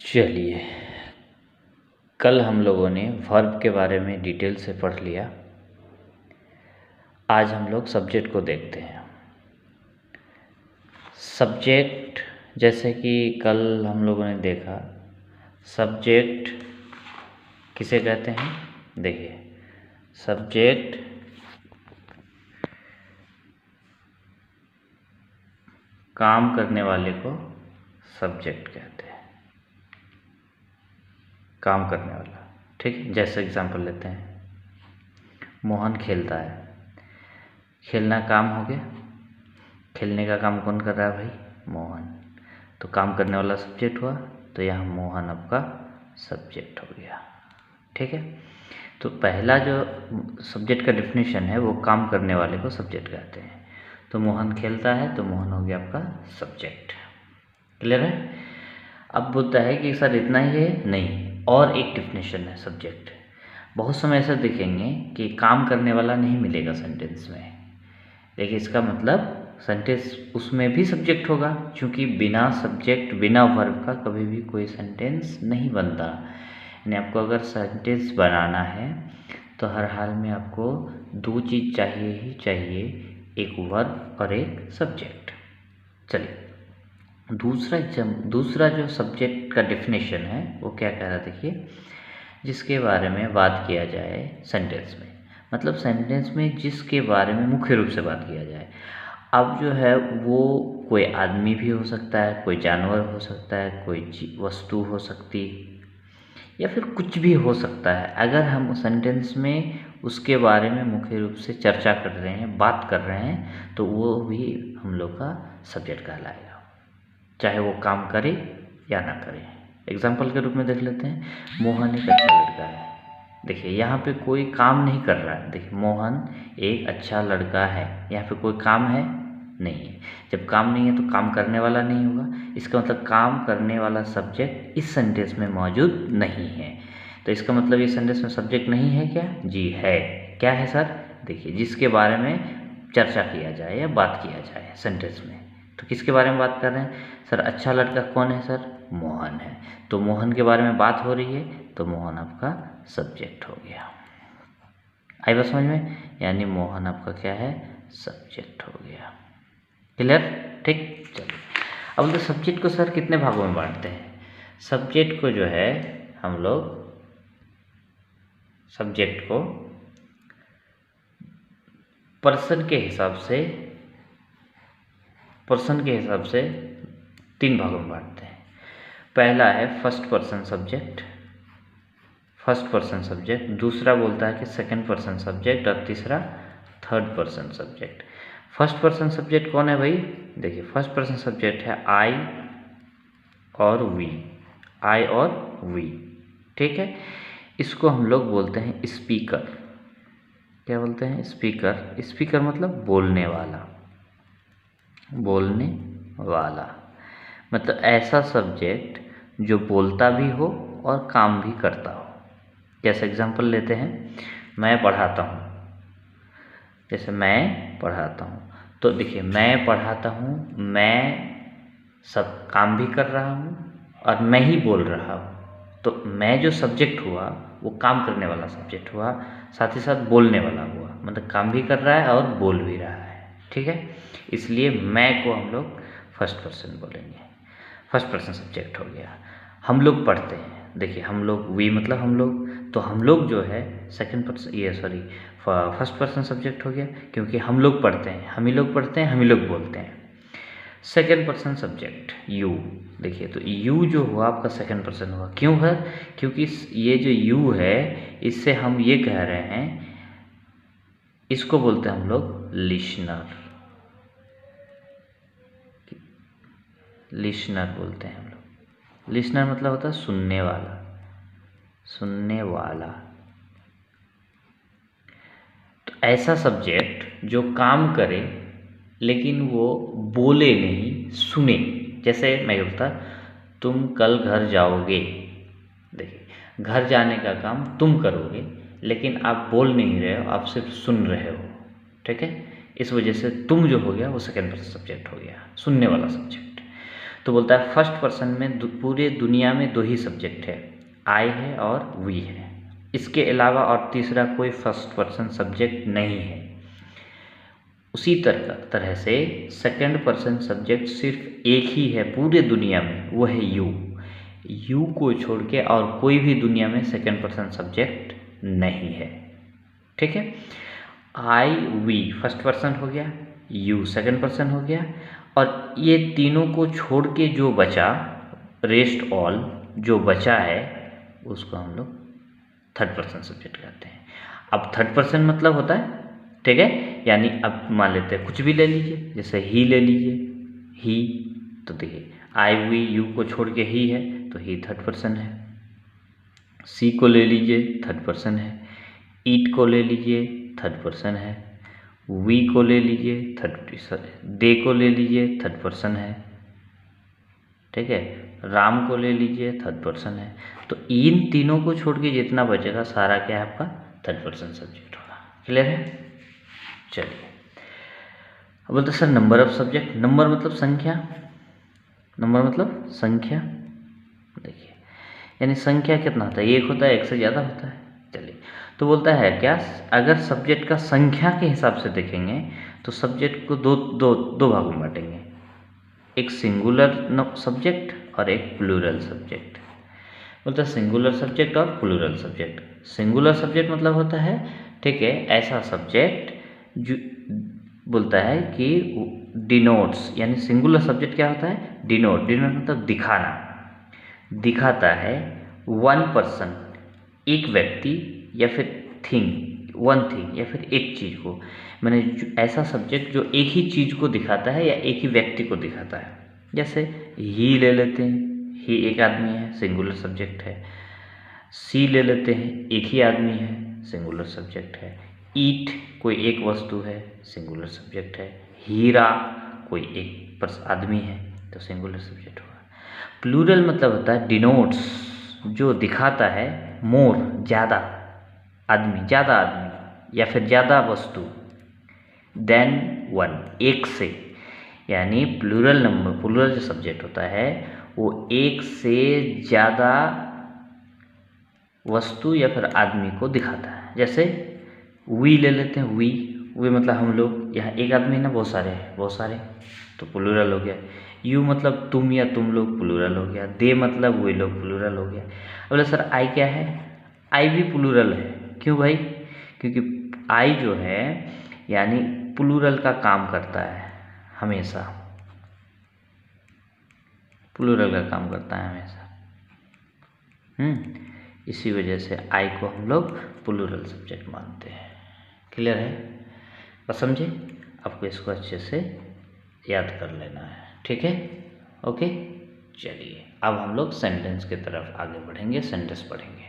चलिए, कल हम लोगों ने वर्ब के बारे में डिटेल से पढ़ लिया। आज हम लोग सब्जेक्ट को देखते हैं। सब्जेक्ट, जैसे कि कल हम लोगों ने देखा, सब्जेक्ट किसे कहते हैं? देखिए, सब्जेक्ट काम करने वाले को सब्जेक्ट कहते हैं, काम करने वाला। ठीक है, जैसे एग्जांपल लेते हैं, मोहन खेलता है। खेलना काम हो गया। खेलने का काम कौन कर रहा है भाई? मोहन। तो काम करने वाला सब्जेक्ट हुआ, तो यहाँ मोहन आपका सब्जेक्ट हो गया। ठीक है, तो पहला जो सब्जेक्ट का डेफिनेशन है वो काम करने वाले को सब्जेक्ट कहते हैं। तो मोहन खेलता है, तो मोहन हो गया आपका सब्जेक्ट। क्लियर है? अब बोलता है कि सर इतना ही है? नहीं, और एक डेफिनेशन है सब्जेक्ट। बहुत समय ऐसा देखेंगे कि काम करने वाला नहीं मिलेगा सेंटेंस में, लेकिन इसका मतलब सेंटेंस उसमें भी सब्जेक्ट होगा, क्योंकि बिना सब्जेक्ट बिना वर्ब का कभी भी कोई सेंटेंस नहीं बनता। यानी आपको अगर सेंटेंस बनाना है तो हर हाल में आपको दो चीज़ चाहिए ही चाहिए, एक वर्ब और एक सब्जेक्ट। चलिए, दूसरा जो सब्जेक्ट का डेफिनेशन है वो क्या कह रहा है? देखिए, जिसके बारे में बात किया जाए सेंटेंस में, मतलब सेंटेंस में जिसके बारे में मुख्य रूप से बात किया जाए। अब जो है वो कोई आदमी भी हो सकता है, कोई जानवर हो सकता है, कोई वस्तु हो सकती, या फिर कुछ भी हो सकता है। अगर हम सेंटेंस में उसके बारे में मुख्य रूप से चर्चा कर रहे हैं, बात कर रहे हैं, तो वो भी हम लोग का सब्जेक्ट कहलाएगा, चाहे वो काम करे या ना करे। एग्जाम्पल के रूप में देख लेते हैं, मोहन एक अच्छा लड़का है। देखिए, यहाँ पे कोई काम नहीं कर रहा है। देखिए, मोहन एक अच्छा लड़का है, यहाँ पे कोई काम है? नहीं है। जब काम नहीं है तो काम करने वाला नहीं होगा। इसका मतलब काम करने वाला सब्जेक्ट इस सेंटेंस में मौजूद नहीं है। तो इसका मतलब ये सेंटेंस में सब्जेक्ट नहीं है क्या? जी है। क्या है सर? देखिए, जिसके बारे में चर्चा किया जाए या बात किया जाए सेंटेंस में। तो किसके बारे में बात कर रहे हैं? सर अच्छा लड़का कौन है? सर मोहन है। तो मोहन के बारे में बात हो रही है, तो मोहन आपका सब्जेक्ट हो गया। आई बात समझ में? यानी मोहन आपका क्या है? सब्जेक्ट हो गया। क्लियर? ठीक, चलिए। अब तो सब्जेक्ट को सर कितने भागों में बांटते हैं? सब्जेक्ट को जो है हम लोग सब्जेक्ट को पर्सन के हिसाब से 3 भागों में बांटते हैं। पहला है फर्स्ट पर्सन सब्जेक्ट, दूसरा बोलता है कि सेकंड पर्सन सब्जेक्ट, और तीसरा third person subject. First person subject कौन है भाई? देखिए, फर्स्ट पर्सन सब्जेक्ट है आई और वी। ठीक है, इसको हम लोग बोलते हैं स्पीकर। क्या बोलते हैं? स्पीकर मतलब बोलने वाला। मतलब ऐसा सब्जेक्ट जो बोलता भी हो और काम भी करता हो। जैसे एग्जांपल लेते हैं, मैं पढ़ाता हूँ। जैसे मैं पढ़ाता हूँ, तो देखिए, मैं पढ़ाता हूँ, मैं सब काम भी कर रहा हूँ और मैं ही बोल रहा हूँ। तो मैं जो सब्जेक्ट हुआ वो काम करने वाला सब्जेक्ट हुआ, साथ ही साथ बोलने वाला हुआ, मतलब काम भी कर रहा है और बोल भी रहा है। ठीक है, इसलिए मैं को हम लोग फर्स्ट पर्सन बोलेंगे, फर्स्ट पर्सन सब्जेक्ट हो गया। हम लोग पढ़ते हैं, देखिए हम लोग, वी मतलब हम लोग, तो हम लोग जो है फर्स्ट पर्सन सब्जेक्ट हो गया, क्योंकि हम लोग पढ़ते हैं, हम ही लोग पढ़ते हैं, हम ही लोग बोलते हैं। सेकेंड पर्सन सब्जेक्ट यू, देखिए, तो यू जो हुआ आपका सेकेंड पर्सन हुआ। क्यों है? क्योंकि ये जो यू है, इससे हम ये कह रहे हैं, इसको बोलते हैं हम लोग लिसनर बोलते हैं हम लोग। लिसनर मतलब होता है सुनने वाला। तो ऐसा सब्जेक्ट जो काम करे लेकिन वो बोले नहीं, सुने। जैसे मैं बोलता, तुम कल घर जाओगे। देखिए, घर जाने का काम तुम करोगे, लेकिन आप बोल नहीं रहे हो, आप सिर्फ सुन रहे हो। ठीक है, इस वजह से तुम जो हो गया वो सेकेंड पर्सन सब्जेक्ट हो गया, सुनने वाला सब्जेक्ट। तो बोलता है फर्स्ट पर्सन में पूरे दुनिया में 2 ही सब्जेक्ट है, आई है और वी है, इसके अलावा और तीसरा कोई फर्स्ट पर्सन सब्जेक्ट नहीं है। उसी तरह से सेकंड पर्सन सब्जेक्ट सिर्फ एक ही है पूरे दुनिया में, वो है यू। यू को छोड़ के और कोई भी दुनिया में सेकंड पर्सन सब्जेक्ट नहीं है। ठीक है, आई वी फर्स्ट पर्सन हो गया, यू सेकंड पर्सन हो गया, और ये तीनों को छोड़ के जो बचा, रेस्ट ऑल जो बचा है, उसको हम लोग थर्ड पर्सन सब्जेक्ट कहते हैं। अब थर्ड पर्सन मतलब होता है, ठीक है, यानी अब मान लेते हैं कुछ भी ले लीजिए, जैसे ही ले लीजिए, ही, तो देखिए आई वी यू को छोड़ के ही है तो ही थर्ड पर्सन है। सी को ले लीजिए थर्ड पर्सन है, ईट को ले लीजिए थर्ड पर्सन है, वी को ले लीजिए दे को ले लीजिए थर्ड पर्सन है। ठीक है, राम को ले लीजिए थर्ड पर्सन है। तो इन तीनों को छोड़ के जितना बचेगा सारा क्या है आपका थर्ड पर्सन सब्जेक्ट होगा। क्लियर है? चलिए, अब बोलते sir number of subject, number मतलब संख्या, नंबर मतलब संख्या। देखिए यानी संख्या कितना होता है, एक होता है, एक से ज़्यादा होता है। चलिए, तो बोलता है क्या, अगर सब्जेक्ट का संख्या के हिसाब से देखेंगे तो सब्जेक्ट को दो भागों में बांटेंगे, एक सिंगुलर सब्जेक्ट और एक प्लूरल सब्जेक्ट। बोलता है सिंगुलर सब्जेक्ट और प्लूरल सब्जेक्ट। सिंगुलर सब्जेक्ट मतलब होता है, ठीक है, ऐसा सब्जेक्ट जो बोलता है कि डिनोट्स, यानी सिंगुलर सब्जेक्ट क्या होता है, डिनोट मतलब दिखाना, दिखाता है वन पर्सन, एक व्यक्ति या फिर थिंग, वन थिंग या फिर एक चीज़ को, मैंने ऐसा सब्जेक्ट जो एक ही चीज़ को दिखाता है या एक ही व्यक्ति को दिखाता है। जैसे ही ले लेते हैं, ही एक आदमी है, सिंगुलर सब्जेक्ट है। सी ले लेते हैं, एक ही आदमी है, सिंगुलर सब्जेक्ट है। ईट कोई एक वस्तु है, सिंगुलर सब्जेक्ट है। हीरा कोई एक आदमी है, तो सिंगुलर सब्जेक्ट होगा। प्लूरल मतलब होता है डिनोट्स, जो दिखाता है मोर, ज़्यादा आदमी या फिर ज़्यादा वस्तु, देन वन, एक से, यानी प्लूरल नंबर, प्लूरल जो सब्जेक्ट होता है वो एक से ज़्यादा वस्तु या फिर आदमी को दिखाता है। जैसे वी ले लेते हैं, वी मतलब हम लोग, यहाँ एक आदमी है ना, बहुत सारे, तो प्लूरल हो गया। यू मतलब तुम या तुम लोग, प्लूरल हो गया। दे मतलब वे लोग, प्लूरल हो गया। बोले सर आई क्या है, आई भी प्लूरल है। क्यों भाई? क्योंकि आई जो है यानी प्लूरल का काम करता है हमेशा, प्लूरल का काम करता है हमेशा। इसी वजह से आई को हम लोग प्लूरल सब्जेक्ट मानते हैं। क्लियर है? बस समझे? आपको इसको अच्छे से याद कर लेना है। ठीक है, ओके। चलिए अब हम लोग सेंटेंस की तरफ आगे बढ़ेंगे, सेंटेंस पढ़ेंगे।